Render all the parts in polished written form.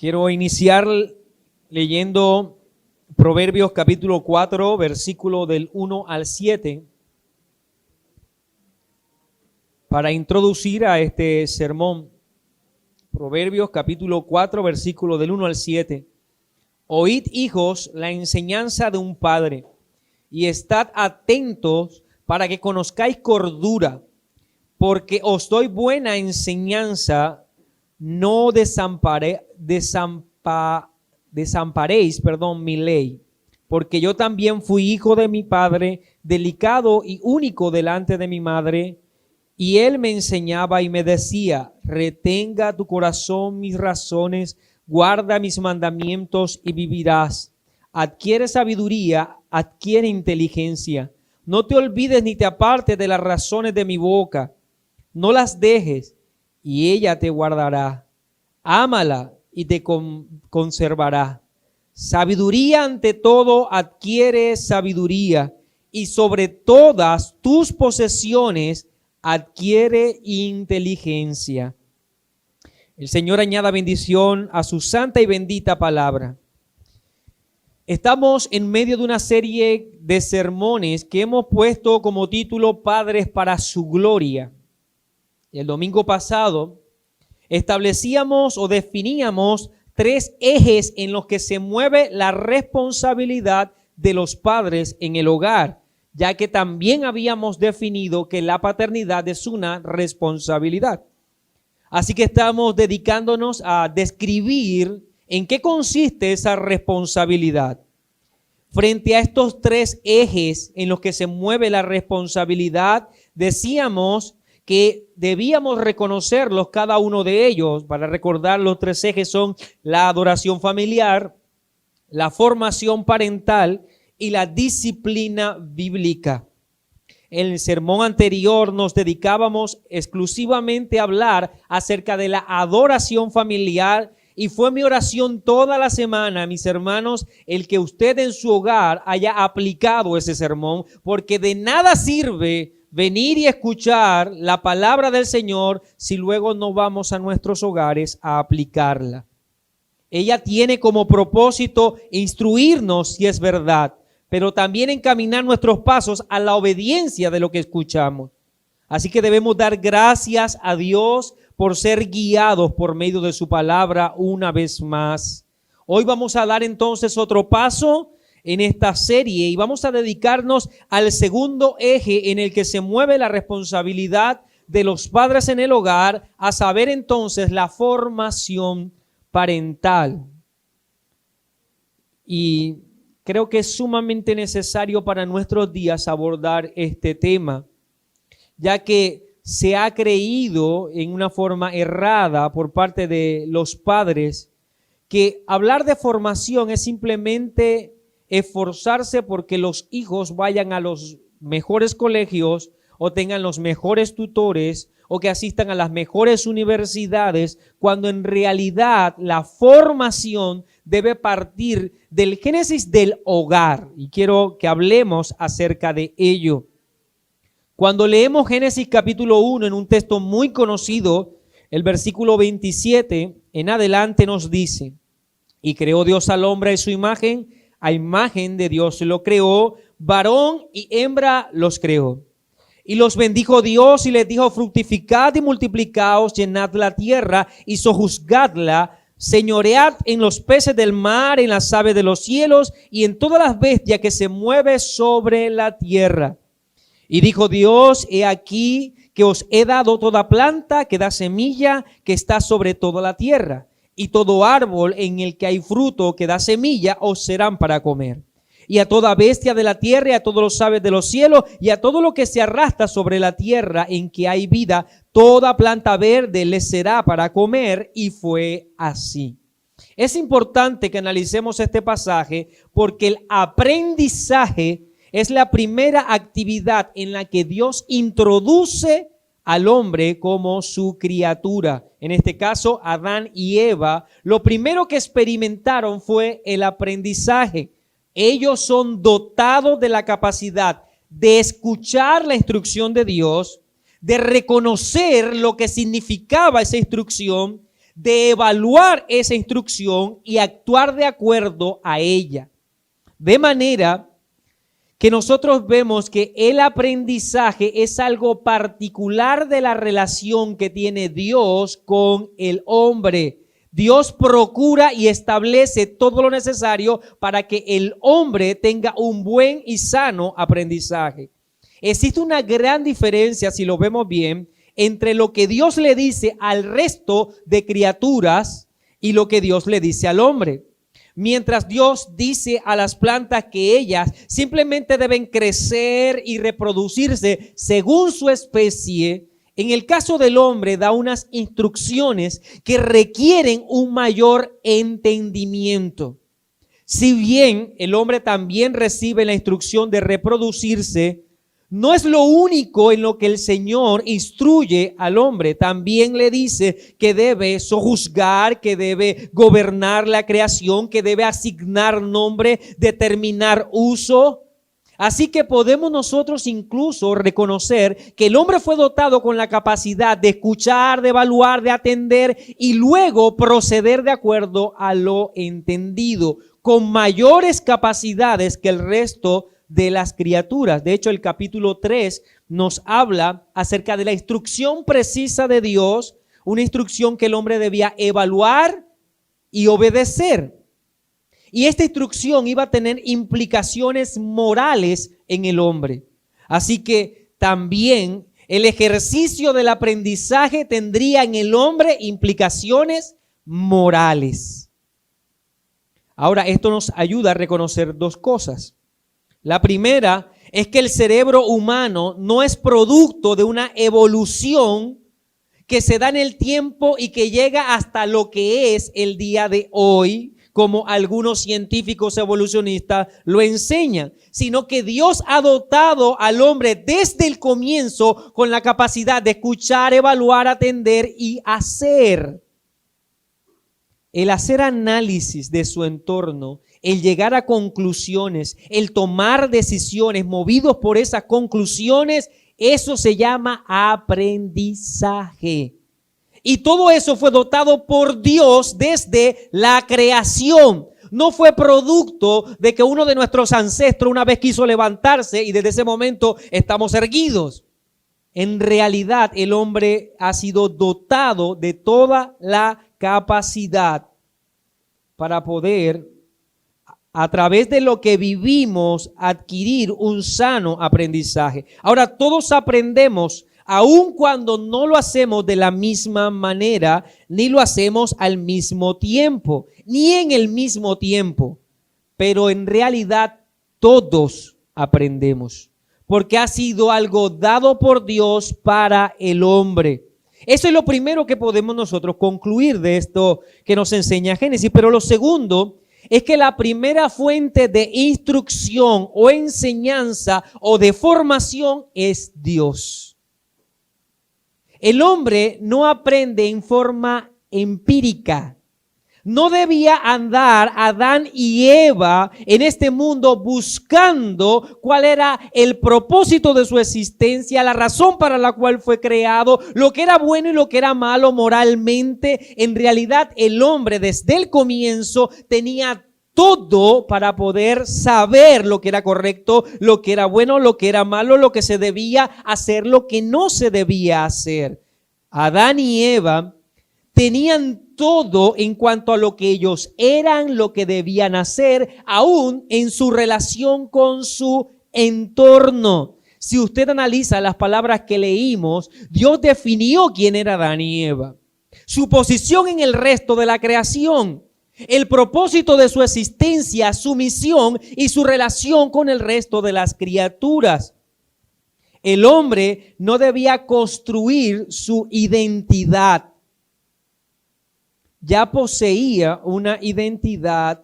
Quiero iniciar leyendo Proverbios capítulo 4, versículo del 1 al 7, para introducir a este sermón. Proverbios capítulo 4, versículo del 1 al 7. Oíd, hijos, la enseñanza de un padre, y estad atentos para que conozcáis cordura, porque os doy buena enseñanza. No desamparéis mi ley, porque yo también fui hijo de mi padre, delicado y único delante de mi madre, y él me enseñaba y me decía: retenga tu corazón mis razones, guarda mis mandamientos y vivirás. Adquiere sabiduría, adquiere inteligencia. No te olvides ni te apartes de las razones de mi boca. No las dejes, y ella te guardará. Ámala y te conservará. Sabiduría ante todo, adquiere sabiduría, y sobre todas tus posesiones adquiere inteligencia. El Señor añada bendición a su santa y bendita palabra. Estamos en medio de una serie de sermones que hemos puesto como título Padres para su gloria. El domingo pasado establecíamos o definíamos tres ejes en los que se mueve la responsabilidad de los padres en el hogar, ya que también habíamos definido que la paternidad es una responsabilidad. Así que estamos dedicándonos a describir en qué consiste esa responsabilidad. Frente a estos tres ejes en los que se mueve la responsabilidad, decíamos que debíamos reconocerlos cada uno de ellos. Para recordar, los tres ejes son la adoración familiar, la formación parental y la disciplina bíblica. En el sermón anterior nos dedicábamos exclusivamente a hablar acerca de la adoración familiar, y fue mi oración toda la semana, mis hermanos, el que usted en su hogar haya aplicado ese sermón, porque de nada sirve venir y escuchar la palabra del Señor si luego no vamos a nuestros hogares a aplicarla. Ella tiene como propósito instruirnos si es verdad, pero también encaminar nuestros pasos a la obediencia de lo que escuchamos. Así que debemos dar gracias a Dios por ser guiados por medio de su palabra una vez más. Hoy vamos a dar entonces otro paso en esta serie y vamos a dedicarnos al segundo eje en el que se mueve la responsabilidad de los padres en el hogar, a saber entonces la formación parental. Y creo que es sumamente necesario para nuestros días abordar este tema, ya que se ha creído en una forma errada por parte de los padres que hablar de formación es simplemente esforzarse porque los hijos vayan a los mejores colegios o tengan los mejores tutores o que asistan a las mejores universidades, cuando en realidad la formación debe partir del génesis del hogar. Y quiero que hablemos acerca de ello. Cuando leemos Génesis capítulo 1 en un texto muy conocido, el versículo 27 en adelante nos dice: y creó Dios al hombre a su imagen, a imagen de Dios lo creó, varón y hembra los creó. Y los bendijo Dios y les dijo: fructificad y multiplicaos, llenad la tierra y sojuzgadla, señoread en los peces del mar, en las aves de los cielos y en todas las bestias que se mueve sobre la tierra. Y dijo Dios: he aquí que os he dado toda planta que da semilla, que está sobre toda la tierra, y todo árbol en el que hay fruto que da semilla os serán para comer. Y a toda bestia de la tierra, y a todos los aves de los cielos, y a todo lo que se arrastra sobre la tierra en que hay vida, toda planta verde les será para comer. Y fue así. Es importante que analicemos este pasaje porque el aprendizaje es la primera actividad en la que Dios introduce al hombre como su criatura. En este caso, Adán y Eva, lo primero que experimentaron fue el aprendizaje. Ellos son dotados de la capacidad de escuchar la instrucción de Dios, de reconocer lo que significaba esa instrucción, de evaluar esa instrucción y actuar de acuerdo a ella. De manera que nosotros vemos que el aprendizaje es algo particular de la relación que tiene Dios con el hombre. Dios procura y establece todo lo necesario para que el hombre tenga un buen y sano aprendizaje. Existe una gran diferencia, si lo vemos bien, entre lo que Dios le dice al resto de criaturas y lo que Dios le dice al hombre. Mientras Dios dice a las plantas que ellas simplemente deben crecer y reproducirse según su especie, en el caso del hombre da unas instrucciones que requieren un mayor entendimiento. Si bien el hombre también recibe la instrucción de reproducirse, no es lo único en lo que el Señor instruye al hombre. También le dice que debe sojuzgar, que debe gobernar la creación, que debe asignar nombre, determinar uso. Así que podemos nosotros incluso reconocer que el hombre fue dotado con la capacidad de escuchar, de evaluar, de atender y luego proceder de acuerdo a lo entendido, con mayores capacidades que el resto de las criaturas. De hecho, el capítulo 3 nos habla acerca de la instrucción precisa de Dios, una instrucción que el hombre debía evaluar y obedecer. Y esta instrucción iba a tener implicaciones morales en el hombre. Así que también el ejercicio del aprendizaje tendría en el hombre implicaciones morales. Ahora, esto nos ayuda a reconocer dos cosas. La primera es que el cerebro humano no es producto de una evolución que se da en el tiempo y que llega hasta lo que es el día de hoy, como algunos científicos evolucionistas lo enseñan, sino que Dios ha dotado al hombre desde el comienzo con la capacidad de escuchar, evaluar, atender y hacer. El hacer análisis de su entorno, el llegar a conclusiones, el tomar decisiones movidos por esas conclusiones, eso se llama aprendizaje. Y todo eso fue dotado por Dios desde la creación. No fue producto de que uno de nuestros ancestros una vez quiso levantarse y desde ese momento estamos erguidos. En realidad, el hombre ha sido dotado de toda la capacidad para poder, a través de lo que vivimos, adquirir un sano aprendizaje. Ahora, todos aprendemos, aun cuando no lo hacemos de la misma manera, ni lo hacemos al mismo tiempo, ni en el mismo tiempo. Pero en realidad todos aprendemos, porque ha sido algo dado por Dios para el hombre. Eso es lo primero que podemos nosotros concluir de esto que nos enseña Génesis. Pero lo segundo es que la primera fuente de instrucción o enseñanza o de formación es Dios. El hombre no aprende en forma empírica. No debía andar Adán y Eva en este mundo buscando cuál era el propósito de su existencia, la razón para la cual fue creado, lo que era bueno y lo que era malo moralmente. En realidad, el hombre desde el comienzo tenía todo para poder saber lo que era correcto, lo que era bueno, lo que era malo, lo que se debía hacer, lo que no se debía hacer. Adán y Eva tenían todo en cuanto a lo que ellos eran, lo que debían hacer, aún en su relación con su entorno. Si usted analiza las palabras que leímos, Dios definió quién era Adán y Eva, su posición en el resto de la creación, el propósito de su existencia, su misión y su relación con el resto de las criaturas. El hombre no debía construir su identidad. Ya poseía una identidad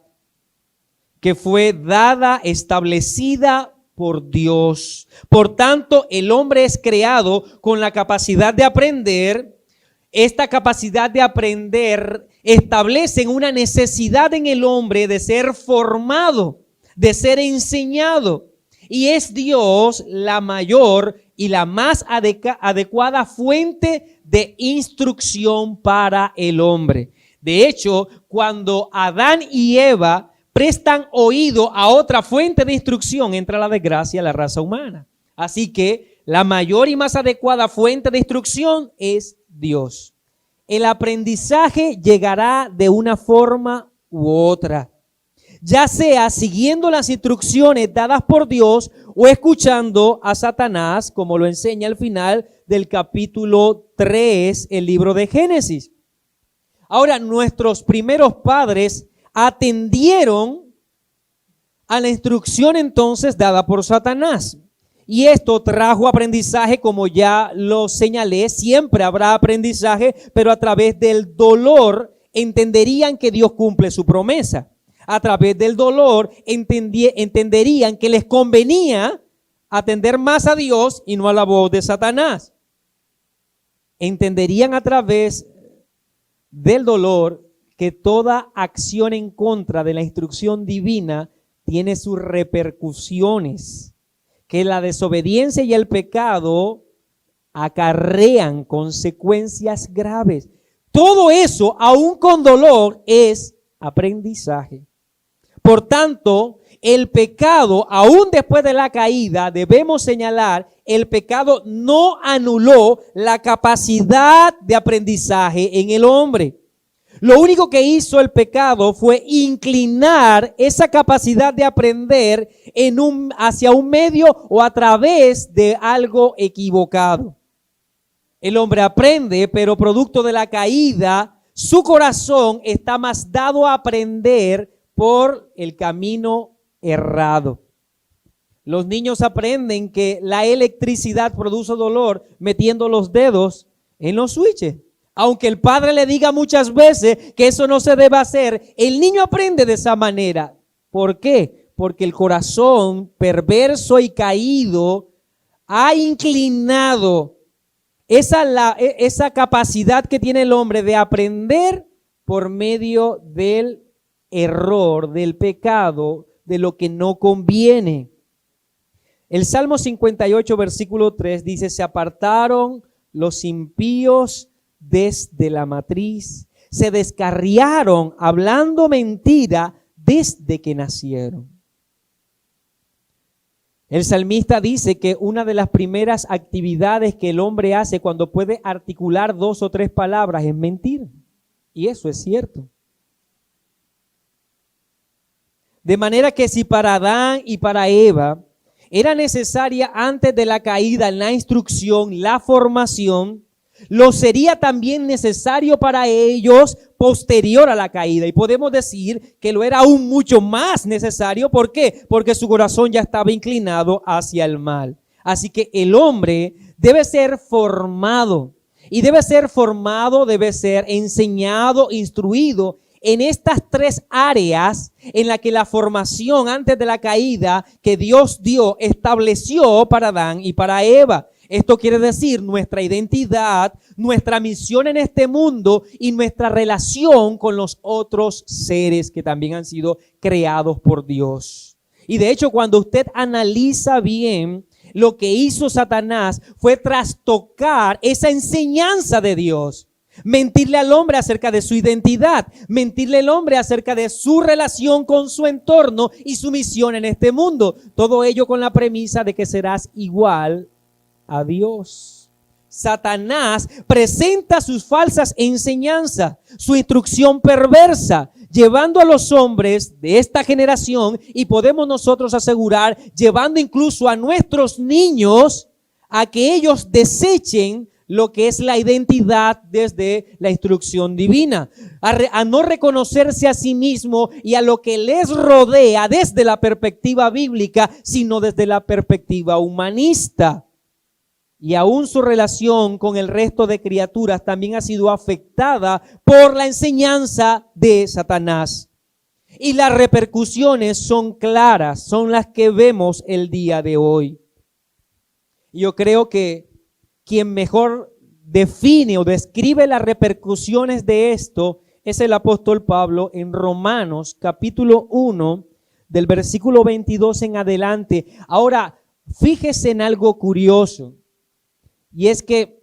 que fue dada, establecida por Dios. Por tanto, el hombre es creado con la capacidad de aprender. Esta capacidad de aprender establece una necesidad en el hombre de ser formado, de ser enseñado. Y es Dios la mayor y la más adecuada fuente de instrucción para el hombre. De hecho, cuando Adán y Eva prestan oído a otra fuente de instrucción, entra la desgracia a la raza humana. Así que la mayor y más adecuada fuente de instrucción es Dios. El aprendizaje llegará de una forma u otra, ya sea siguiendo las instrucciones dadas por Dios o escuchando a Satanás, como lo enseña al final del capítulo 3, el libro de Génesis. Ahora, nuestros primeros padres atendieron a la instrucción entonces dada por Satanás. Y esto trajo aprendizaje, como ya lo señalé, siempre habrá aprendizaje, pero a través del dolor entenderían que Dios cumple su promesa. A través del dolor entenderían que les convenía atender más a Dios y no a la voz de Satanás. Entenderían a través del dolor que toda acción en contra de la instrucción divina tiene sus repercusiones, que la desobediencia y el pecado acarrean consecuencias graves. Todo eso, aún con dolor, es aprendizaje. Por tanto, el pecado, aún después de la caída, debemos señalar, el pecado no anuló la capacidad de aprendizaje en el hombre. Lo único que hizo el pecado fue inclinar esa capacidad de aprender hacia un medio o a través de algo equivocado. El hombre aprende, pero producto de la caída, su corazón está más dado a aprender por el camino errado. Los niños aprenden que la electricidad produce dolor metiendo los dedos en los switches. Aunque el padre le diga muchas veces que eso no se debe hacer, el niño aprende de esa manera. ¿Por qué? Porque el corazón perverso y caído ha inclinado esa capacidad que tiene el hombre de aprender por medio del error, del pecado, de lo que no conviene. El Salmo 58, versículo 3 dice: se apartaron los impíos desde la matriz, se descarriaron hablando mentira desde que nacieron. El salmista dice que una de las primeras actividades que el hombre hace cuando puede articular 2 o 3 palabras es mentir. Y eso es cierto. De manera que si para Adán y para Eva era necesaria antes de la caída la instrucción, la formación, lo sería también necesario para ellos posterior a la caída. Y podemos decir que lo era aún mucho más necesario. ¿Por qué? Porque su corazón ya estaba inclinado hacia el mal. Así que el hombre debe ser formado. Y debe ser enseñado, instruido en estas 3 áreas en las que la formación antes de la caída que Dios estableció para Adán y para Eva. Esto quiere decir nuestra identidad, nuestra misión en este mundo y nuestra relación con los otros seres que también han sido creados por Dios. Y de hecho, cuando usted analiza bien, lo que hizo Satanás fue trastocar esa enseñanza de Dios. Mentirle al hombre acerca de su identidad, mentirle al hombre acerca de su relación con su entorno y su misión en este mundo. Todo ello con la premisa de que serás igual a Dios. Satanás presenta sus falsas enseñanzas, su instrucción perversa, llevando a los hombres de esta generación, y podemos nosotros asegurar, llevando incluso a nuestros niños a que ellos desechen lo que es la identidad desde la instrucción divina, a no reconocerse a sí mismo y a lo que les rodea desde la perspectiva bíblica, sino desde la perspectiva humanista. Y aún su relación con el resto de criaturas también ha sido afectada por la enseñanza de Satanás. Y las repercusiones son claras, son las que vemos el día de hoy. Yo creo que quien mejor define o describe las repercusiones de esto es el apóstol Pablo en Romanos capítulo 1 del versículo 22 en adelante. Ahora, fíjese en algo curioso. Y es que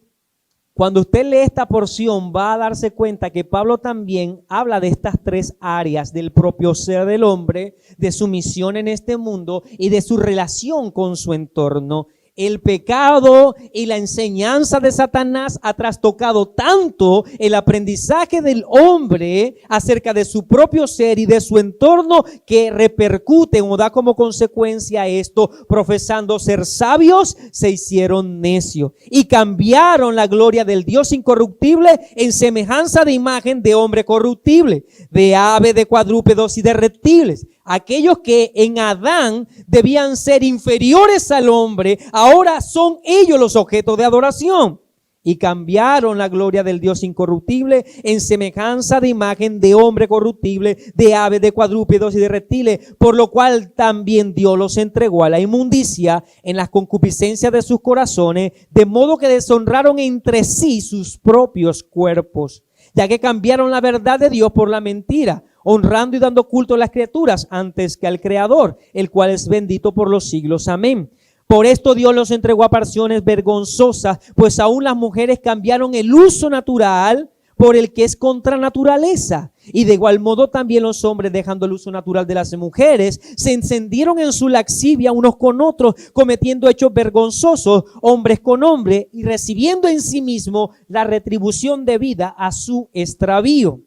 cuando usted lee esta porción va a darse cuenta que Pablo también habla de estas tres áreas del propio ser del hombre, de su misión en este mundo y de su relación con su entorno. El pecado y la enseñanza de Satanás ha trastocado tanto el aprendizaje del hombre acerca de su propio ser y de su entorno que repercute o da como consecuencia esto: profesando ser sabios, se hicieron necios y cambiaron la gloria del Dios incorruptible en semejanza de imagen de hombre corruptible, de ave, de cuadrúpedos y de reptiles. Aquellos que en Adán debían ser inferiores al hombre, ahora son ellos los objetos de adoración. Y cambiaron la gloria del Dios incorruptible en semejanza de imagen de hombre corruptible, de aves, de cuadrúpedos y de reptiles, por lo cual también Dios los entregó a la inmundicia en las concupiscencias de sus corazones, de modo que deshonraron entre sí sus propios cuerpos, ya que cambiaron la verdad de Dios por la mentira, honrando y dando culto a las criaturas antes que al Creador, el cual es bendito por los siglos. Amén. Por esto Dios los entregó a pasiones vergonzosas, pues aún las mujeres cambiaron el uso natural por el que es contra naturaleza. Y de igual modo también los hombres, dejando el uso natural de las mujeres, se encendieron en su lascivia unos con otros, cometiendo hechos vergonzosos, hombres con hombres, y recibiendo en sí mismo la retribución debida a su extravío.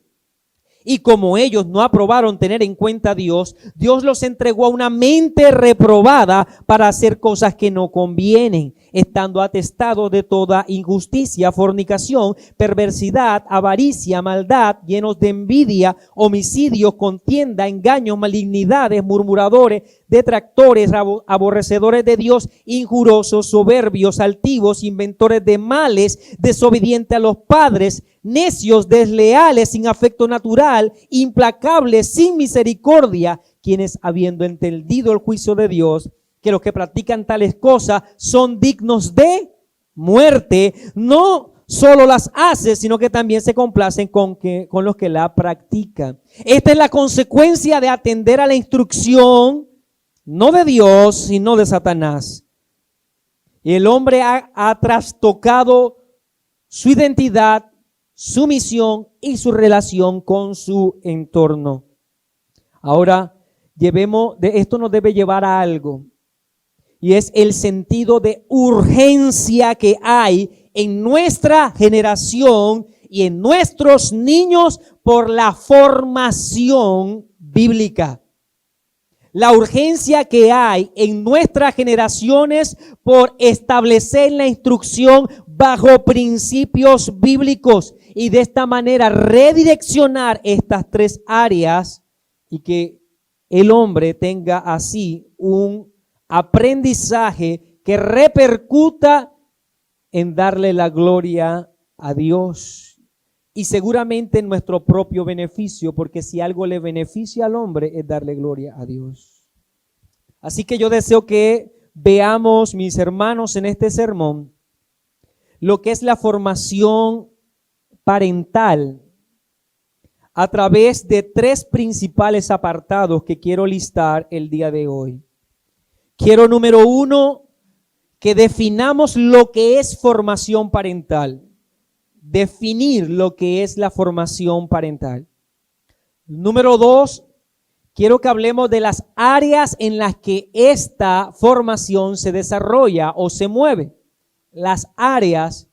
Y como ellos no aprobaron tener en cuenta a Dios, Dios los entregó a una mente reprobada para hacer cosas que no convienen, estando atestados de toda injusticia, fornicación, perversidad, avaricia, maldad, llenos de envidia, homicidios, contienda, engaños, malignidades, murmuradores, detractores, aborrecedores de Dios, injurosos, soberbios, altivos, inventores de males, desobedientes a los padres, necios, desleales, sin afecto natural, implacables, sin misericordia, quienes, habiendo entendido el juicio de Dios, que los que practican tales cosas son dignos de muerte, no solo las hace, sino que también se complacen con los que la practican. Esta es la consecuencia de atender a la instrucción, no de Dios, sino de Satanás. Y el hombre ha trastocado su identidad, su misión y su relación con su entorno. Ahora, esto nos debe llevar a algo, y es el sentido de urgencia que hay en nuestra generación y en nuestros niños por la formación bíblica. La urgencia que hay en nuestras generaciones por establecer la instrucción bajo principios bíblicos y de esta manera redireccionar estas tres áreas y que el hombre tenga así un aprendizaje que repercuta en darle la gloria a Dios y seguramente en nuestro propio beneficio, porque si algo le beneficia al hombre es darle gloria a Dios. Así que yo deseo que veamos, mis hermanos, en este sermón lo que es la formación parental a través de tres principales apartados que quiero listar el día de hoy. Quiero, número uno, que definamos lo que es formación parental. Definir lo que es la formación parental. Número dos, quiero que hablemos de las áreas en las que esta formación se desarrolla o se mueve. Las áreas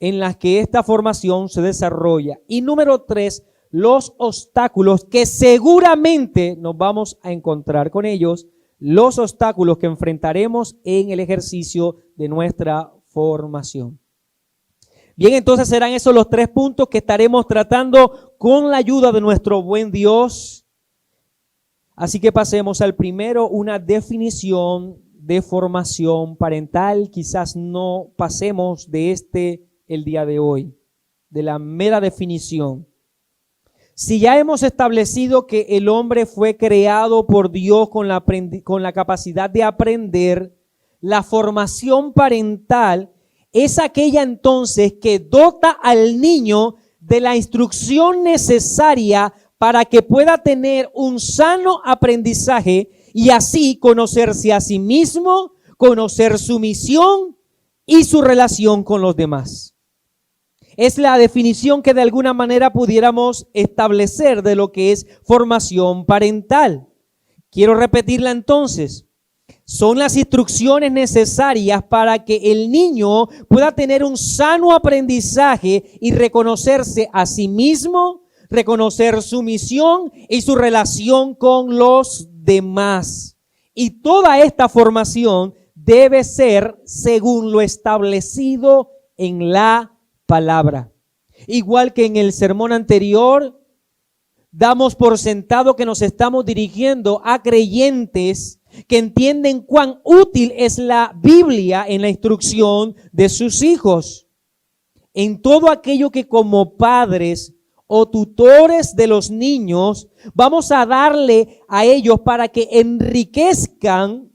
en las que esta formación se desarrolla. Y número tres, los obstáculos que seguramente nos vamos a encontrar con ellos, los obstáculos que enfrentaremos en el ejercicio de nuestra formación. Bien, entonces serán esos los tres puntos que estaremos tratando con la ayuda de nuestro buen Dios. Así que pasemos al primero, una definición de formación parental. Quizás no pasemos de el día de hoy, de la mera definición. Si ya hemos establecido que el hombre fue creado por Dios con la capacidad de aprender, la formación parental es aquella entonces que dota al niño de la instrucción necesaria para que pueda tener un sano aprendizaje y así conocerse a sí mismo, conocer su misión y su relación con los demás. Es la definición que de alguna manera pudiéramos establecer de lo que es formación parental. Quiero repetirla entonces. Son las instrucciones necesarias para que el niño pueda tener un sano aprendizaje y reconocerse a sí mismo, reconocer su misión y su relación con los demás. Y toda esta formación debe ser según lo establecido en la palabra. Igual que en el sermón anterior, damos por sentado que nos estamos dirigiendo a creyentes que entienden cuán útil es la Biblia en la instrucción de sus hijos. En todo aquello que como padres o tutores de los niños vamos a darle a ellos para que enriquezcan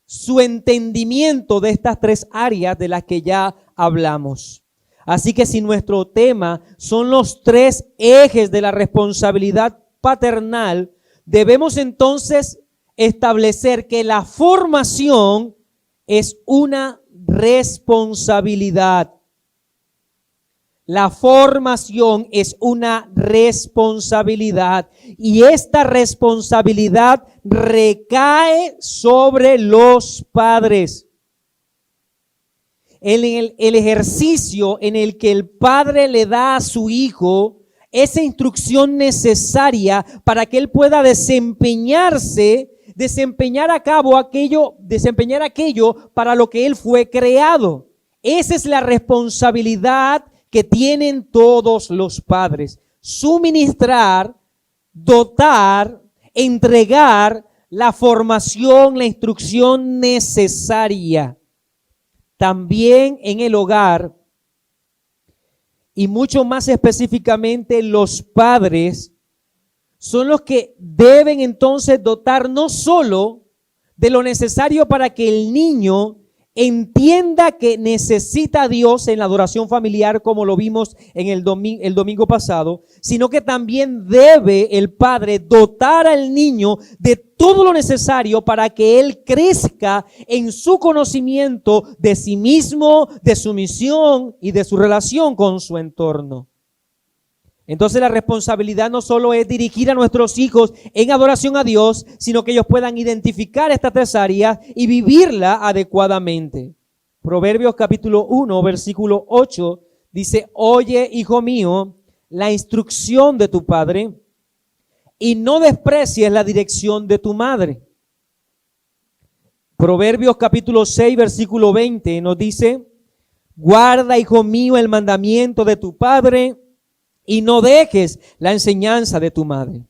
su entendimiento de estas tres áreas de las que ya hablamos. Así que si nuestro tema son los tres ejes de la responsabilidad paternal, debemos entonces establecer que la formación es una responsabilidad. La formación es una responsabilidad y esta responsabilidad recae sobre los padres. El ejercicio en el que el padre le da a su hijo esa instrucción necesaria para que él pueda desempeñar aquello para lo que él fue creado. Esa es la responsabilidad que tienen todos los padres. Suministrar, dotar, entregar la formación, la instrucción necesaria. También en el hogar, y mucho más específicamente los padres, son los que deben entonces dotar no solo de lo necesario para que el niño entienda que necesita a Dios en la adoración familiar, como lo vimos en el domingo pasado, sino que también debe el padre dotar al niño de todo lo necesario para que él crezca en su conocimiento de sí mismo, de su misión y de su relación con su entorno. Entonces la responsabilidad no solo es dirigir a nuestros hijos en adoración a Dios, sino que ellos puedan identificar estas tres áreas y vivirla adecuadamente. Proverbios capítulo 1, versículo 8 dice: oye, hijo mío, la instrucción de tu padre y no desprecies la dirección de tu madre. Proverbios capítulo 6, versículo 20 nos dice: guarda, hijo mío, el mandamiento de tu padre y no dejes la enseñanza de tu madre.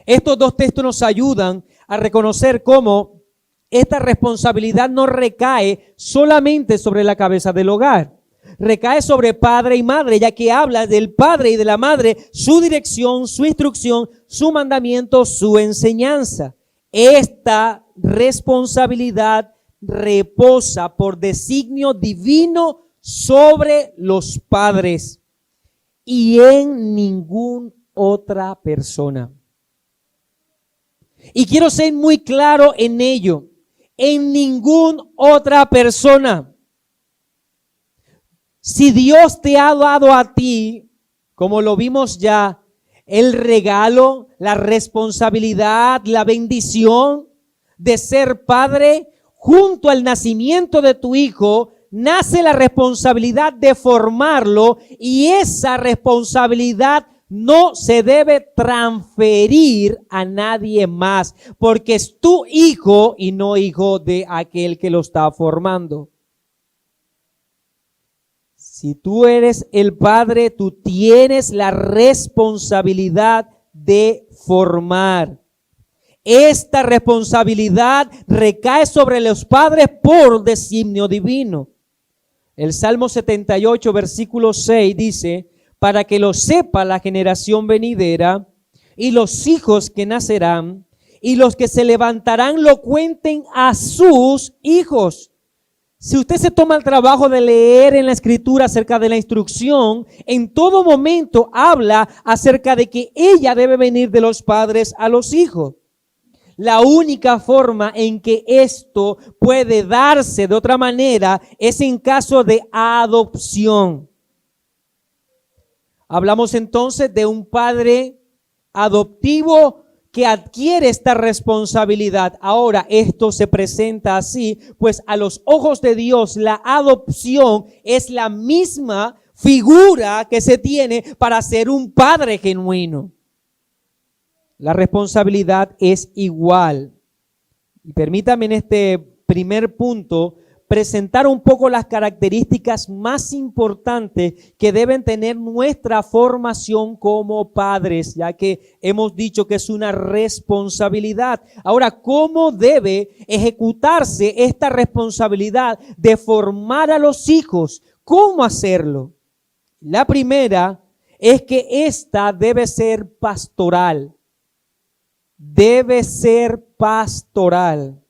Estos dos textos nos ayudan a reconocer cómo esta responsabilidad no recae solamente sobre la cabeza del hogar. Recae sobre padre y madre, ya que habla del padre y de la madre, su dirección, su instrucción, su mandamiento, su enseñanza. Esta responsabilidad reposa por designio divino sobre los padres y en ninguna otra persona. Y quiero ser muy claro en ello: en ninguna otra persona. Si Dios te ha dado a ti, como lo vimos ya, el regalo, la responsabilidad, la bendición de ser padre, junto al nacimiento de tu hijo, nace la responsabilidad de formarlo, y esa responsabilidad no se debe transferir a nadie más, porque es tu hijo y no hijo de aquel que lo está formando. Si tú eres el padre, tú tienes la responsabilidad de formar. Esta responsabilidad recae sobre los padres por designio divino. El Salmo 78, versículo 6 dice: para que lo sepa la generación venidera y los hijos que nacerán y los que se levantarán lo cuenten a sus hijos. Si usted se toma el trabajo de leer en la Escritura acerca de la instrucción, en todo momento habla acerca de que ella debe venir de los padres a los hijos. La única forma en que esto puede darse de otra manera es en caso de adopción. Hablamos entonces de un padre adoptivo que adquiere esta responsabilidad. Ahora, esto se presenta así, pues a los ojos de Dios la adopción es la misma figura que se tiene para ser un padre genuino. La responsabilidad es igual. Y permítame en este primer punto presentar un poco las características más importantes que deben tener nuestra formación como padres, ya que hemos dicho que es una responsabilidad. Ahora, ¿cómo debe ejecutarse esta responsabilidad de formar a los hijos? ¿Cómo hacerlo? La primera es que esta debe ser pastoral. Debe ser pastoral.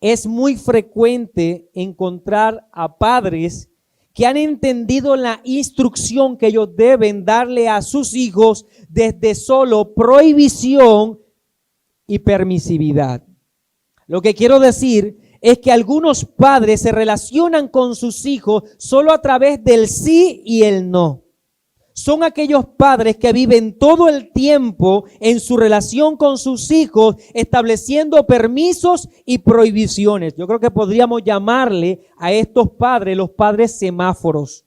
Es muy frecuente encontrar a padres que han entendido la instrucción que ellos deben darle a sus hijos desde solo prohibición y permisividad. Lo que quiero decir es que algunos padres se relacionan con sus hijos solo a través del sí y el no. Son aquellos padres que viven todo el tiempo en su relación con sus hijos, estableciendo permisos y prohibiciones. Yo creo que podríamos llamarle a estos padres los padres semáforos.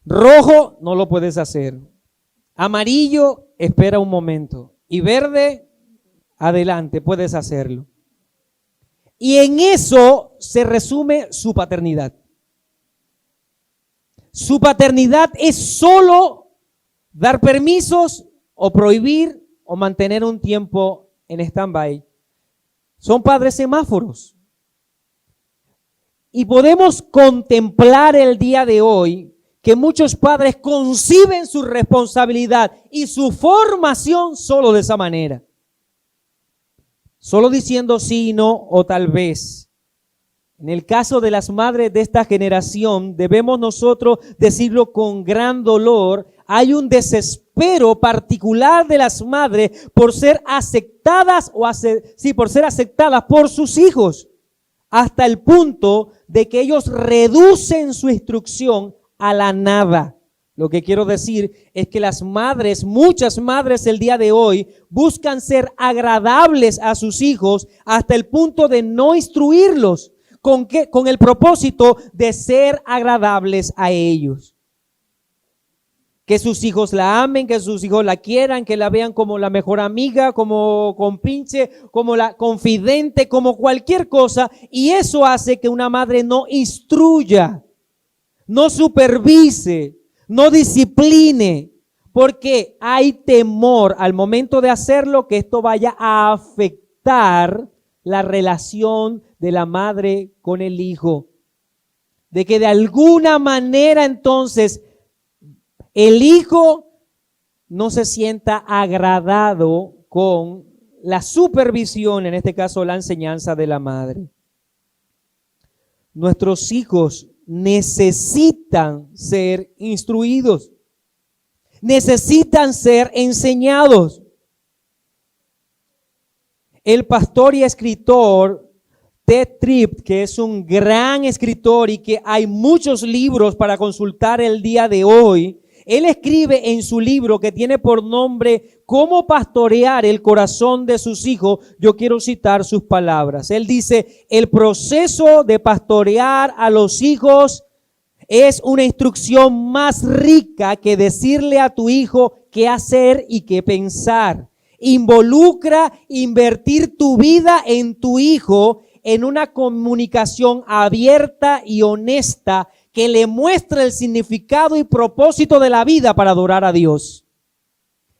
Rojo, no lo puedes hacer. Amarillo, espera un momento. Y verde, adelante, puedes hacerlo. Y en eso se resume su paternidad. Su paternidad es solo dar permisos o prohibir o mantener un tiempo en stand-by. Son padres semáforos. Y podemos contemplar el día de hoy que muchos padres conciben su responsabilidad y su formación solo de esa manera. Solo diciendo sí, no o tal vez. En el caso de las madres de esta generación, debemos nosotros decirlo con gran dolor, hay un desespero particular de las madres por ser aceptadas por ser aceptadas por sus hijos, hasta el punto de que ellos reducen su instrucción a la nada. Lo que quiero decir es que las madres, muchas madres el día de hoy, buscan ser agradables a sus hijos hasta el punto de no instruirlos. Con el propósito de ser agradables a ellos. Que sus hijos la amen, que sus hijos la quieran, que la vean como la mejor amiga, como compinche, como la confidente, como cualquier cosa. Y eso hace que una madre no instruya, no supervise, no discipline, porque hay temor al momento de hacerlo que esto vaya a afectar la relación de la madre con el hijo, de que de alguna manera entonces el hijo no se sienta agradado con la supervisión, en este caso la enseñanza de la madre. Nuestros hijos necesitan ser instruidos, necesitan ser enseñados. El pastor y escritor Ted Tripp, que es un gran escritor y que hay muchos libros para consultar el día de hoy, él escribe en su libro que tiene por nombre Cómo pastorear el corazón de sus hijos. Yo quiero citar sus palabras. Él dice, el proceso de pastorear a los hijos es una instrucción más rica que decirle a tu hijo qué hacer y qué pensar. Involucra invertir tu vida en tu hijo en una comunicación abierta y honesta que le muestre el significado y propósito de la vida para adorar a Dios.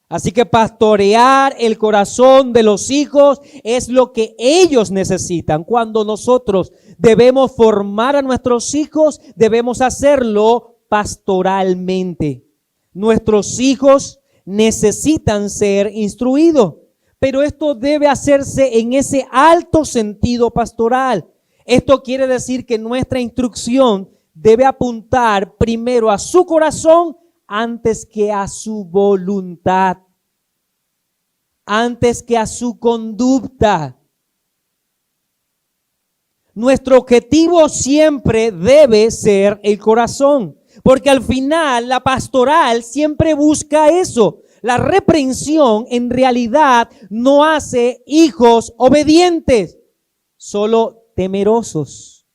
Así que pastorear el corazón de los hijos es lo que ellos necesitan. Cuando nosotros debemos formar a nuestros hijos, debemos hacerlo pastoralmente. Nuestros hijos necesitan ser instruidos, pero esto debe hacerse en ese alto sentido pastoral. Esto quiere decir que nuestra instrucción debe apuntar primero a su corazón antes que a su voluntad. antes que a su conducta. Nuestro objetivo siempre debe ser el corazón, porque al final la pastoral siempre busca eso. La reprensión en realidad no hace hijos obedientes, solo temerosos.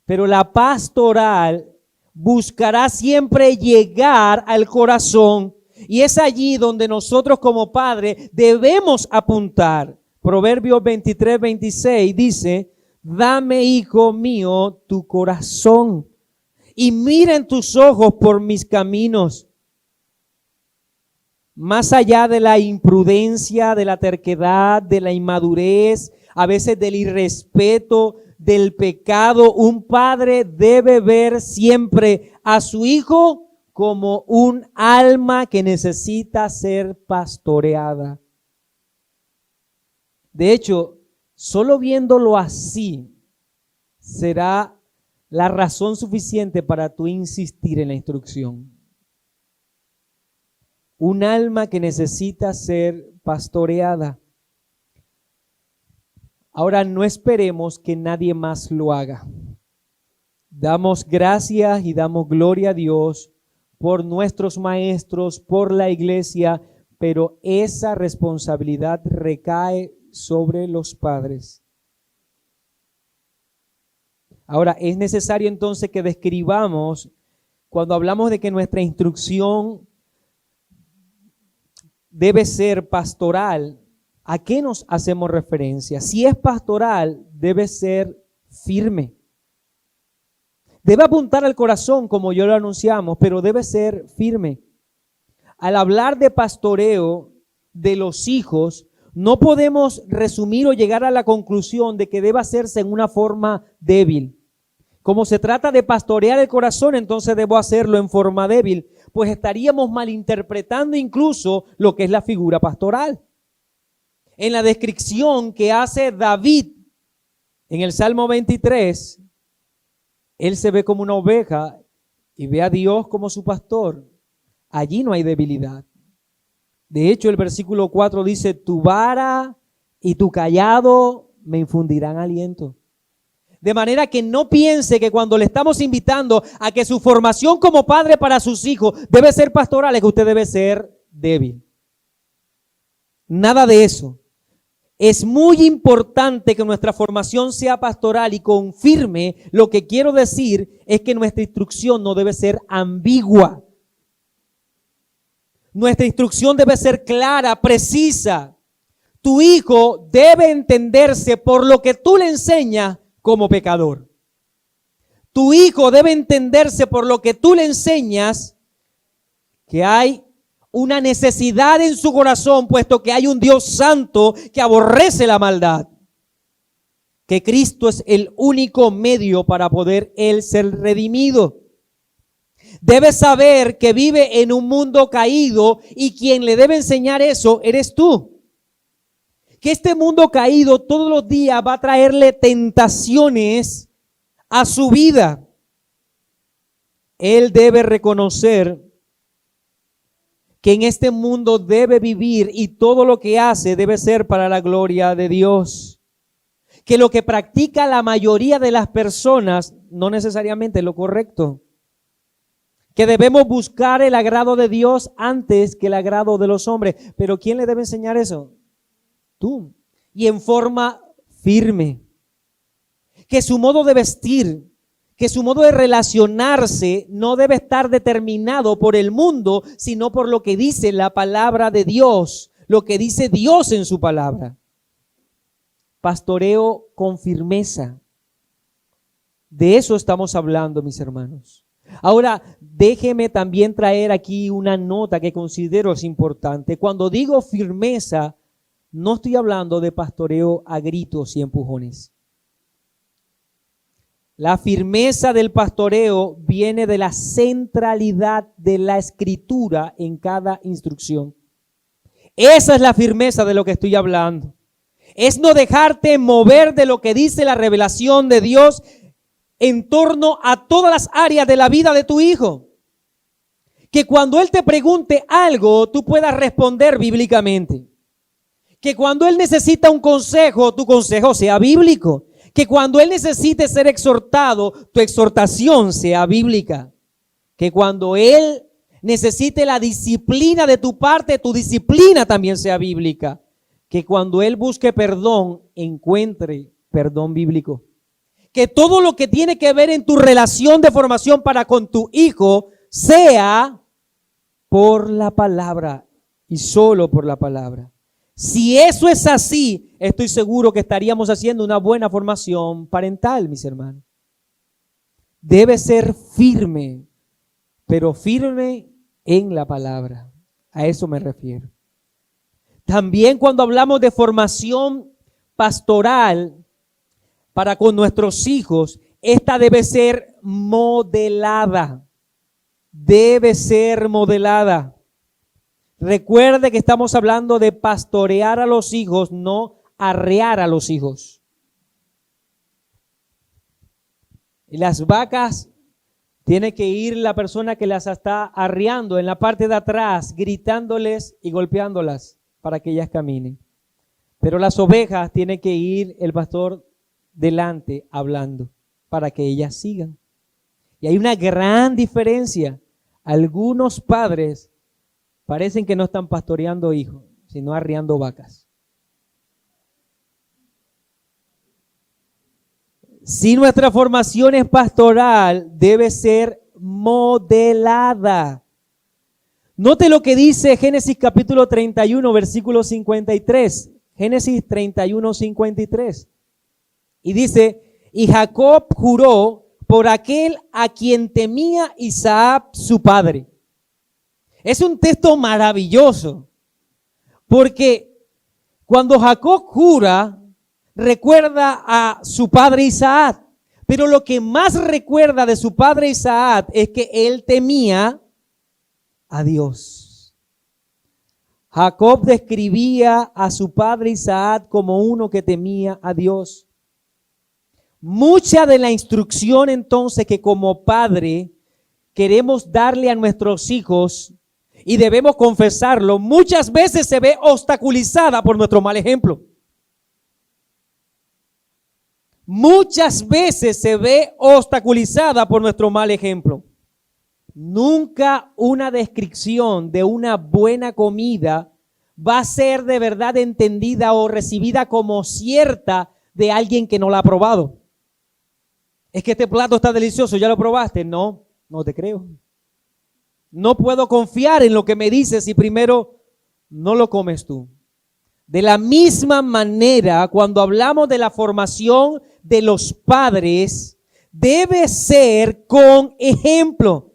Pero la pastoral buscará siempre llegar al corazón, y es allí donde nosotros como padres debemos apuntar. Proverbios 23:26 dice: dame, hijo mío, tu corazón, y mira en tus ojos por mis caminos. Más allá de la imprudencia, de la terquedad, de la inmadurez, a veces del irrespeto, del pecado, un padre debe ver siempre a su hijo como un alma que necesita ser pastoreada. De hecho, solo viéndolo así será la razón suficiente para tú insistir en la instrucción. Un alma que necesita ser pastoreada. Ahora, no esperemos que nadie más lo haga. Damos gracias y damos gloria a Dios por nuestros maestros, por la iglesia, pero esa responsabilidad recae sobre los padres. Ahora, es necesario entonces que describamos, cuando hablamos de que nuestra instrucción debe ser pastoral, ¿a qué nos hacemos referencia? Si es pastoral, debe ser firme. Debe apuntar al corazón, como ya lo anunciamos, pero debe ser firme. Al hablar de pastoreo de los hijos, no podemos resumir o llegar a la conclusión de que debe hacerse en una forma débil. Como se trata de pastorear el corazón, entonces debo hacerlo en forma débil, pues estaríamos malinterpretando incluso lo que es la figura pastoral. En la descripción que hace David en el Salmo 23, él se ve como una oveja y ve a Dios como su pastor. Allí no hay debilidad. De hecho, el versículo 4 dice: tu vara y tu cayado me infundirán aliento. De manera que no piense que cuando le estamos invitando a que su formación como padre para sus hijos debe ser pastoral, es que usted debe ser débil. Nada de eso. Es muy importante que nuestra formación sea pastoral, y confirme lo que quiero decir es que nuestra instrucción no debe ser ambigua. Nuestra instrucción debe ser clara, precisa. Tu hijo debe entenderse por lo que tú le enseñas como pecador. Tu hijo debe entenderse por lo que tú le enseñas que hay una necesidad en su corazón, puesto que hay un Dios santo que aborrece la maldad. Que Cristo es el único medio para poder él ser redimido. Debes saber que vive en un mundo caído, y quien le debe enseñar eso eres tú. Que este mundo caído todos los días va a traerle tentaciones a su vida. Él debe reconocer que en este mundo debe vivir, y todo lo que hace debe ser para la gloria de Dios. Que lo que practica la mayoría de las personas no necesariamente es lo correcto. Que debemos buscar el agrado de Dios antes que el agrado de los hombres. Pero ¿quién le debe enseñar eso? Tú. Y en forma firme. Que su modo de vestir, que su modo de relacionarse no debe estar determinado por el mundo, sino por lo que dice la palabra de Dios, lo que dice Dios en su palabra. Pastoreo con firmeza. De eso estamos hablando, mis hermanos. Ahora, déjeme también traer aquí una nota que considero es importante. Cuando digo firmeza, no estoy hablando de pastoreo a gritos y empujones. La firmeza del pastoreo viene de la centralidad de la Escritura en cada instrucción. Esa es la firmeza de lo que estoy hablando. Es no dejarte mover de lo que dice la revelación de Dios en torno a todas las áreas de la vida de tu hijo. Que cuando Él te pregunte algo, tú puedas responder bíblicamente. Que cuando Él necesita un consejo, tu consejo sea bíblico. Que cuando Él necesite ser exhortado, tu exhortación sea bíblica. Que cuando Él necesite la disciplina de tu parte, tu disciplina también sea bíblica. Que cuando Él busque perdón, encuentre perdón bíblico. Que todo lo que tiene que ver en tu relación de formación para con tu hijo sea por la palabra y solo por la palabra. Si eso es así, estoy seguro que estaríamos haciendo una buena formación parental, mis hermanos. Debe ser firme, pero firme en la palabra. A eso me refiero. También cuando hablamos de formación pastoral para con nuestros hijos, esta debe ser modelada. Debe ser modelada. Recuerde que estamos hablando de pastorear a los hijos, no arrear a los hijos. Y las vacas tiene que ir la persona que las está arreando en la parte de atrás, gritándoles y golpeándolas para que ellas caminen. Pero las ovejas tiene que ir el pastor delante hablando para que ellas sigan. Y hay una gran diferencia. Algunos padres parecen que no están pastoreando hijos, sino arriando vacas. Si nuestra formación es pastoral, debe ser modelada. Note lo que dice Génesis capítulo 31, versículo 53. Génesis 31, 53. Y dice, y Jacob juró por aquel a quien temía Isaac su padre. Es un texto maravilloso, porque cuando Jacob jura, recuerda a su padre Isaac, pero lo que más recuerda de su padre Isaac es que él temía a Dios. Jacob describía a su padre Isaac como uno que temía a Dios. Mucha de la instrucción entonces que como padre queremos darle a nuestros hijos, y debemos confesarlo, muchas veces se ve obstaculizada por nuestro mal ejemplo. Muchas veces se ve obstaculizada por nuestro mal ejemplo. Nunca una descripción de una buena comida va a ser de verdad entendida o recibida como cierta de alguien que no la ha probado. Es que este plato está delicioso, ¿ya lo probaste? No, no te creo. No puedo confiar en lo que me dices si primero no lo comes tú. De la misma manera, cuando hablamos de la formación de los padres, debe ser con ejemplo.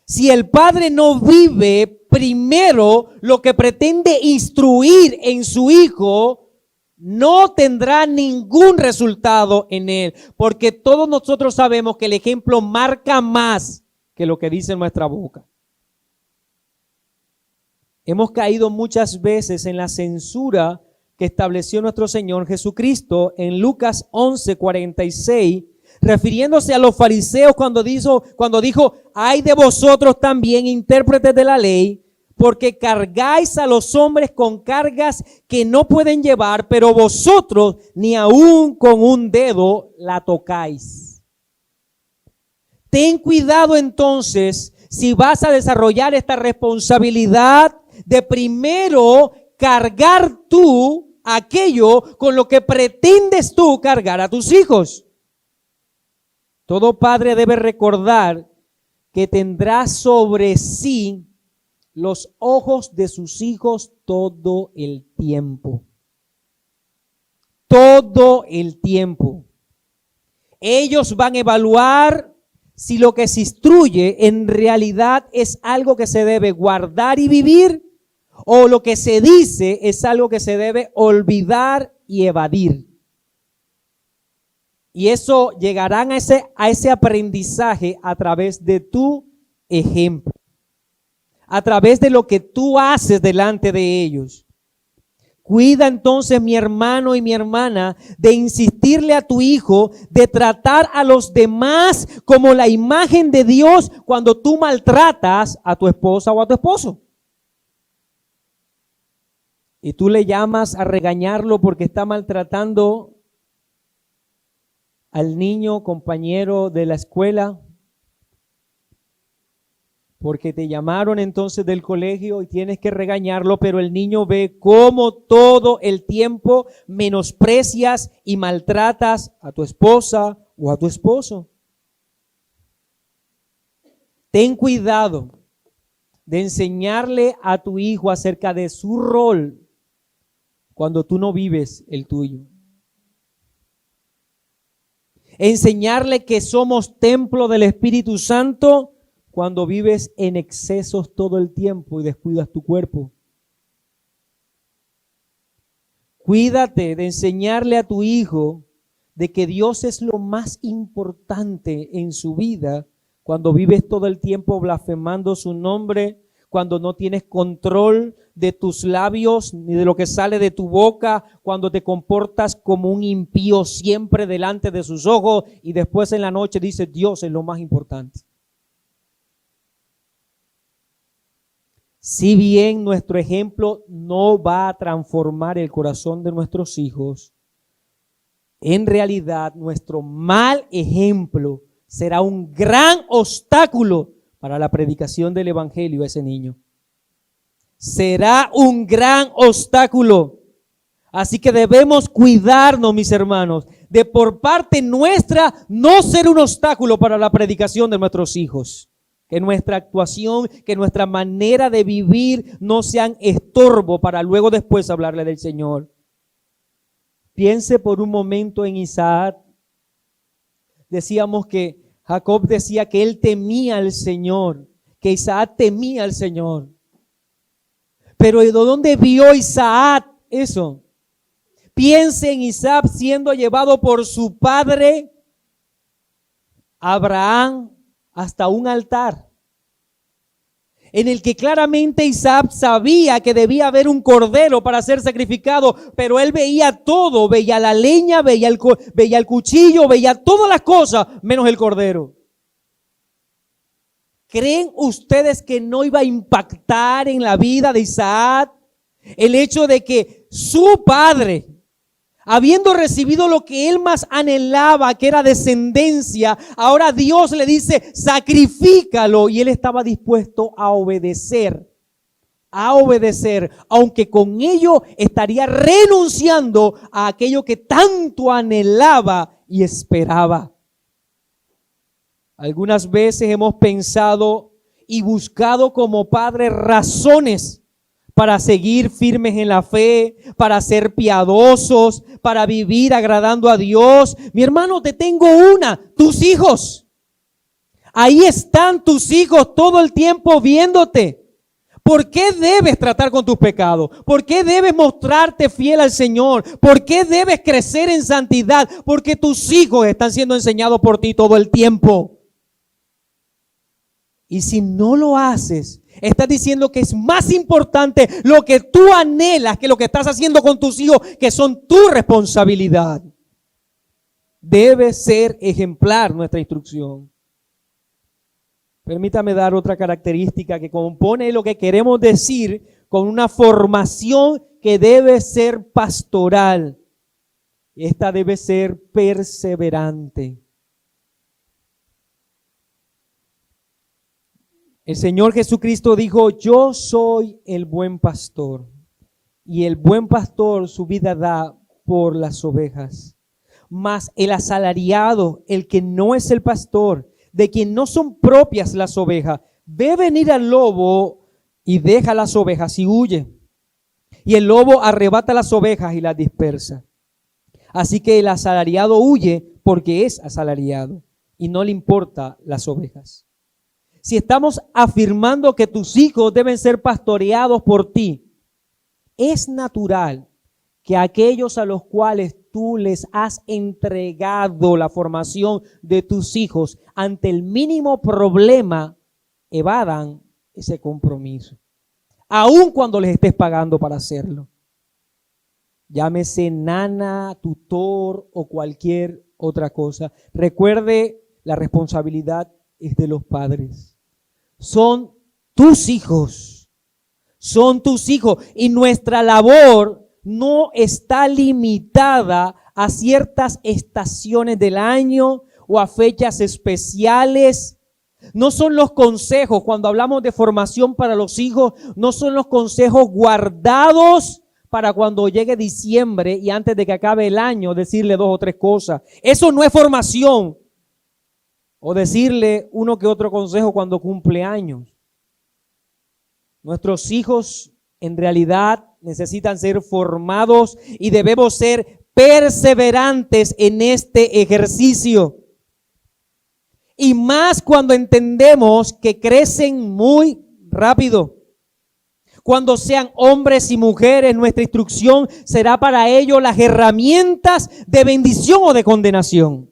Si el padre no vive primero lo que pretende instruir en su hijo, no tendrá ningún resultado en él, porque todos nosotros sabemos que el ejemplo marca más que lo que dice nuestra boca. Hemos caído muchas veces en la censura que estableció nuestro Señor Jesucristo en Lucas 11:46, refiriéndose a los fariseos cuando dijo, ay de vosotros también, intérpretes de la ley, porque cargáis a los hombres con cargas que no pueden llevar, pero vosotros ni aún con un dedo la tocáis. Ten cuidado entonces si vas a desarrollar esta responsabilidad de primero cargar tú aquello con lo que pretendes tú cargar a tus hijos. Todo padre debe recordar que tendrá sobre sí los ojos de sus hijos todo el tiempo. Todo el tiempo. Ellos van a evaluar si lo que se instruye en realidad es algo que se debe guardar y vivir, o lo que se dice es algo que se debe olvidar y evadir. Y eso llegarán a ese aprendizaje a través de tu ejemplo, a través de lo que tú haces delante de ellos. Cuida entonces, mi hermano y mi hermana, de insistirle a tu hijo, de tratar a los demás como la imagen de Dios cuando tú maltratas a tu esposa o a tu esposo. Y tú le llamas a regañarlo porque está maltratando al niño compañero de la escuela, porque te llamaron entonces del colegio y tienes que regañarlo, pero el niño ve cómo todo el tiempo menosprecias y maltratas a tu esposa o a tu esposo. Ten cuidado de enseñarle a tu hijo acerca de su rol cuando tú no vives el tuyo. Enseñarle que somos templo del Espíritu Santo cuando vives en excesos todo el tiempo y descuidas tu cuerpo. Cuídate de enseñarle a tu hijo de que Dios es lo más importante en su vida cuando vives todo el tiempo blasfemando su nombre, cuando no tienes control de tus labios ni de lo que sale de tu boca, cuando te comportas como un impío siempre delante de sus ojos y después en la noche dices Dios es lo más importante. Si bien nuestro ejemplo no va a transformar el corazón de nuestros hijos, en realidad nuestro mal ejemplo será un gran obstáculo para la predicación del evangelio a ese niño. Será un gran obstáculo. Así que debemos cuidarnos, mis hermanos, de por parte nuestra no ser un obstáculo para la predicación de nuestros hijos. Que nuestra actuación, que nuestra manera de vivir no sean estorbo para luego después hablarle del Señor. Piense por un momento en Isaac. Decíamos que Jacob decía que él temía al Señor, que Isaac temía al Señor. Pero ¿de dónde vio Isaac eso? Piense en Isaac siendo llevado por su padre Abraham hasta un altar, en el que claramente Isaac sabía que debía haber un cordero para ser sacrificado, pero él veía todo, veía la leña, veía el cuchillo, veía todas las cosas, menos el cordero. ¿Creen ustedes que no iba a impactar en la vida de Isaac el hecho de que su padre, habiendo recibido lo que él más anhelaba, que era descendencia, ahora Dios le dice, sacrifícalo, y él estaba dispuesto a obedecer, aunque con ello estaría renunciando a aquello que tanto anhelaba y esperaba? Algunas veces hemos pensado y buscado como padres razones para seguir firmes en la fe, para ser piadosos, para vivir agradando a Dios. Mi hermano, te tengo una, tus hijos. Ahí están tus hijos todo el tiempo viéndote. ¿Por qué debes tratar con tus pecados? ¿Por qué debes mostrarte fiel al Señor? ¿Por qué debes crecer en santidad? Porque tus hijos están siendo enseñados por ti todo el tiempo. Y si no lo haces, estás diciendo que es más importante lo que tú anhelas que lo que estás haciendo con tus hijos, que son tu responsabilidad. Debe ser ejemplar nuestra instrucción. Permítame dar otra característica que compone lo que queremos decir con una formación que debe ser pastoral. Esta debe ser perseverante. El Señor Jesucristo dijo, yo soy el buen pastor, y el buen pastor su vida da por las ovejas. Mas el asalariado, el que no es el pastor, de quien no son propias las ovejas, ve venir al lobo y deja las ovejas y huye. Y el lobo arrebata las ovejas y las dispersa. Así que el asalariado huye porque es asalariado y no le importa las ovejas. Si estamos afirmando que tus hijos deben ser pastoreados por ti, es natural que aquellos a los cuales tú les has entregado la formación de tus hijos, ante el mínimo problema, evadan ese compromiso, aun cuando les estés pagando para hacerlo. llámese nana, tutor o cualquier otra cosa. Recuerde, la responsabilidad es de los padres. Son tus hijos. Son tus hijos. Y nuestra labor no está limitada a ciertas estaciones del año o a fechas especiales. No son los consejos, cuando hablamos de formación para los hijos, no son los consejos guardados para cuando llegue diciembre y antes de que acabe el año decirle 2 o 3 cosas. Eso no es formación. O decirle uno que otro consejo cuando cumple años. Nuestros hijos en realidad necesitan ser formados y debemos ser perseverantes en este ejercicio. Y más cuando entendemos que crecen muy rápido. Cuando sean hombres y mujeres, nuestra instrucción será para ellos las herramientas de bendición o de condenación.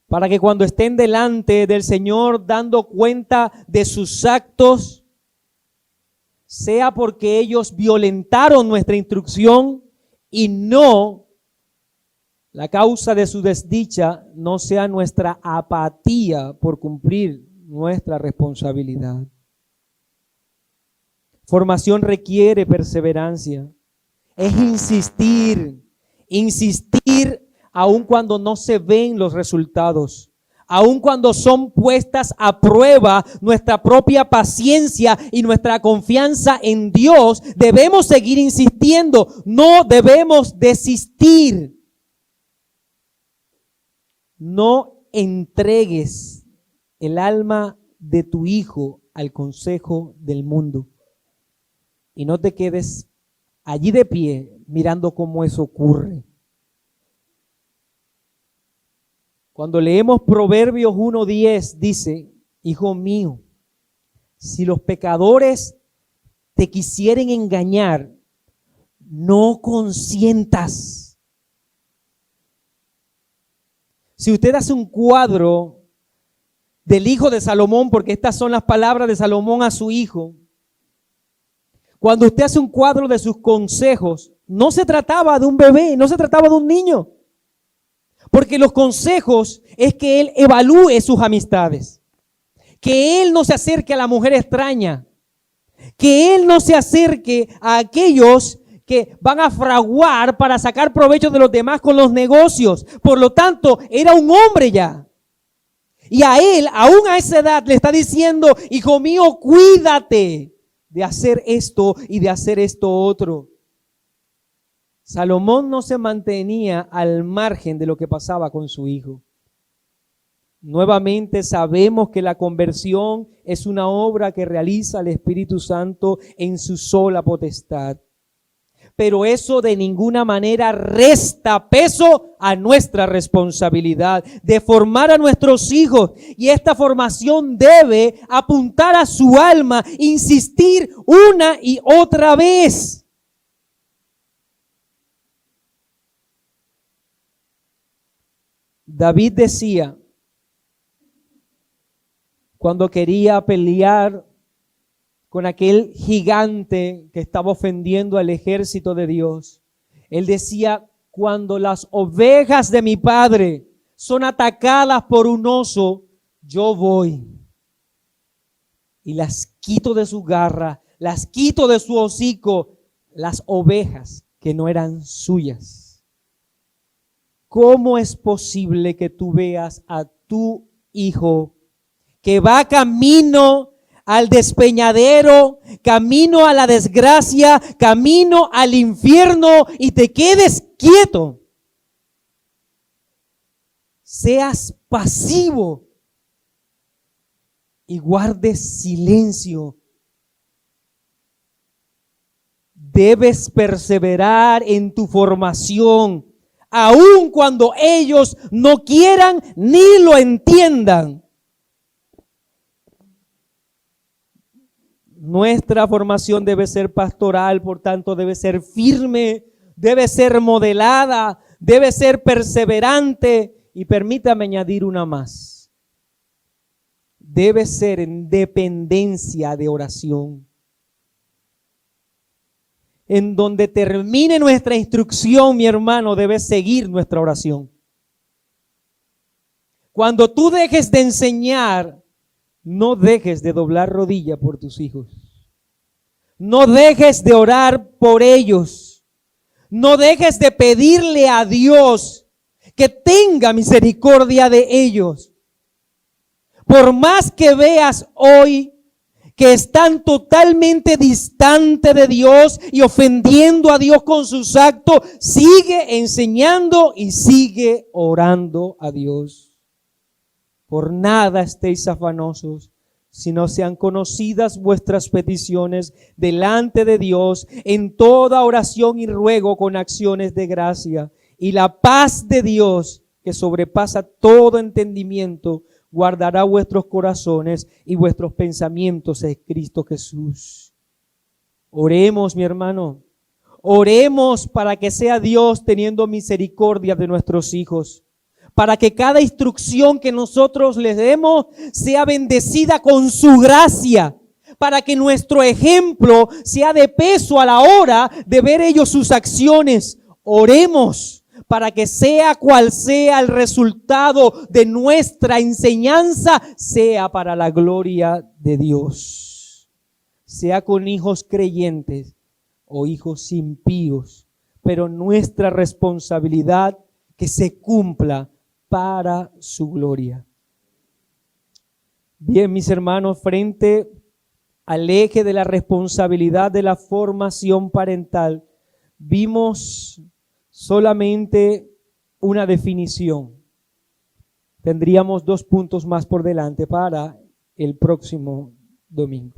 Para que cuando estén delante del Señor dando cuenta de sus actos, sea porque ellos violentaron nuestra instrucción y no la causa de su desdicha, no sea nuestra apatía por cumplir nuestra responsabilidad. Formación requiere perseverancia. Es insistir aun cuando no se ven los resultados. Aun cuando son puestas a prueba nuestra propia paciencia y nuestra confianza en Dios, debemos seguir insistiendo. No debemos desistir. No entregues el alma de tu hijo al consejo del mundo. Y no te quedes allí de pie mirando cómo eso ocurre. Cuando leemos Proverbios 1:10 dice, hijo mío, si los pecadores te quisieren engañar, no consientas. Si usted hace un cuadro del hijo de Salomón, porque estas son las palabras de Salomón a su hijo, cuando usted hace un cuadro de sus consejos, no se trataba de un bebé, no se trataba de un niño. Porque los consejos es que él evalúe sus amistades, que él no se acerque a la mujer extraña, que él no se acerque a aquellos que van a fraguar para sacar provecho de los demás con los negocios. Por lo tanto, era un hombre ya. Y a él, aún a esa edad, le está diciendo, hijo mío, cuídate de hacer esto y de hacer esto otro. Salomón no se mantenía al margen de lo que pasaba con su hijo. Nuevamente sabemos que la conversión es una obra que realiza el Espíritu Santo en su sola potestad. Pero eso de ninguna manera resta peso a nuestra responsabilidad de formar a nuestros hijos. Y esta formación debe apuntar a su alma, insistir una y otra vez. David decía, cuando quería pelear con aquel gigante que estaba ofendiendo al ejército de Dios, él decía, cuando las ovejas de mi padre son atacadas por un oso, yo voy y las quito de su garra, las quito de su hocico, las ovejas que no eran suyas. ¿Cómo es posible que tú veas a tu hijo que va camino al despeñadero, camino a la desgracia, camino al infierno y te quedes quieto? Seas pasivo y guardes silencio. Debes perseverar en tu formación, aun cuando ellos no quieran ni lo entiendan. Nuestra formación debe ser pastoral, por tanto debe ser firme, debe ser modelada, debe ser perseverante. Y permítame añadir una más. Debe ser en dependencia de oración. en donde termine nuestra instrucción, mi hermano, debe seguir nuestra oración. Cuando tú dejes de enseñar, no dejes de doblar rodilla por tus hijos. No dejes de orar por ellos. No dejes de pedirle a Dios que tenga misericordia de ellos. Por más que veas hoy que están totalmente distantes de Dios y ofendiendo a Dios con sus actos, sigue enseñando y sigue orando a Dios. Por nada estéis afanosos, sino sean conocidas vuestras peticiones delante de Dios en toda oración y ruego con acciones de gracia. Y la paz de Dios, que sobrepasa todo entendimiento, guardará vuestros corazones y vuestros pensamientos en Cristo Jesús. Oremos, mi hermano. Oremos para que sea Dios teniendo misericordia de nuestros hijos. Para que cada instrucción que nosotros les demos sea bendecida con su gracia. Para que nuestro ejemplo sea de peso a la hora de ver ellos sus acciones. Oremos para que sea cual sea el resultado de nuestra enseñanza, sea para la gloria de Dios. Sea con hijos creyentes o hijos impíos, pero nuestra responsabilidad que se cumpla para su gloria. Bien, mis hermanos, frente al eje de la responsabilidad de la formación parental, vimos solamente una definición. Tendríamos 2 puntos más por delante para el próximo domingo.